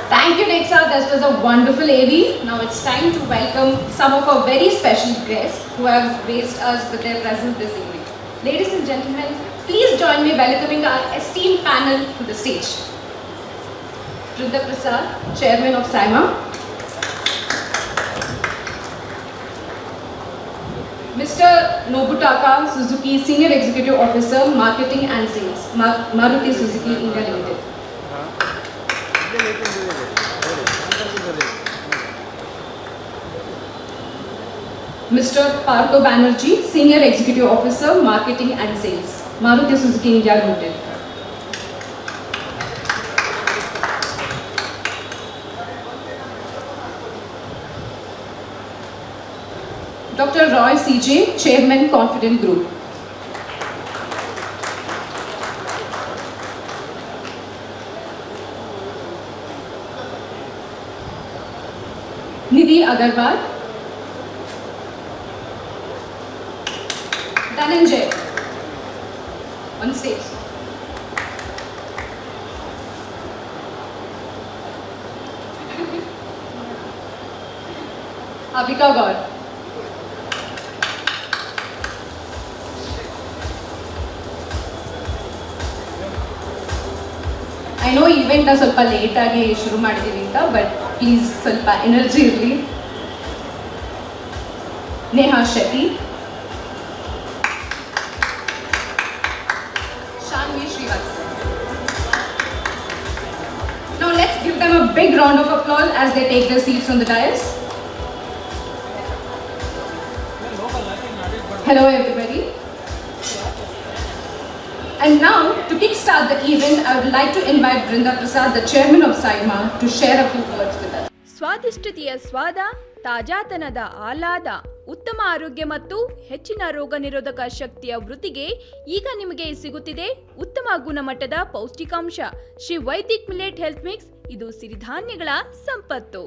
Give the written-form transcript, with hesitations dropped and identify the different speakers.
Speaker 1: Thank you, Nexa. That was a wonderful AV. Now it's time to welcome some of our very special guests who have graced us with their presence this evening. Ladies and gentlemen, please join me welcoming our esteemed panel to the stage. Vrinda Prasad, Chairman of SIMA. Mr. Nobutaka Suzuki, Senior Executive Officer, Marketing and Sales, Maruti Suzuki India Limited. Mr. Partho Banerjee, Senior Executive Officer, Marketing and Sales, Maruti Suzuki India Limited. Dr. Roy CJ, Chairman, Confident Group. Nidhi Agarwal. Dhananjay on stage. Abhika Gaur. I know event na ಸ್ವಲ್ಪ late ಆಗಿ ಶುರು ಮಾಡಿದೀವಿ ಅಂತ, but please ಸ್ವಲ್ಪ energy ಇರಲಿ. Neha Shetty. Now let's give them a big round of applause as they take their seats on the dais. Hello everybody. And now, to kickstart the event, I would like to invite Vrinda Prasad, the Chairman of SIMA, to share a few words with us.
Speaker 2: ಸ್ವಾದಿಷ್ಟತೆಯ ಸ್ವಾದ, ತಾಜಾತನದ ಆಹ್ಲಾದ, ಉತ್ತಮ ಆರೋಗ್ಯ ಮತ್ತು ಹೆಚ್ಚಿನ ರೋಗ ನಿರೋಧಕ ಶಕ್ತಿಯ ವೃದ್ಧಿಗೆ ಈಗ ನಿಮಗೆ ಸಿಗುತ್ತಿದೆ ಉತ್ತಮ ಗುಣಮಟ್ಟದ ಪೌಷ್ಟಿಕಾಂಶ Shri Vaidik millet health mix. ಇದು ಸಿರಿಧಾನ್ಯಗಳ ಸಂಪತ್ತು.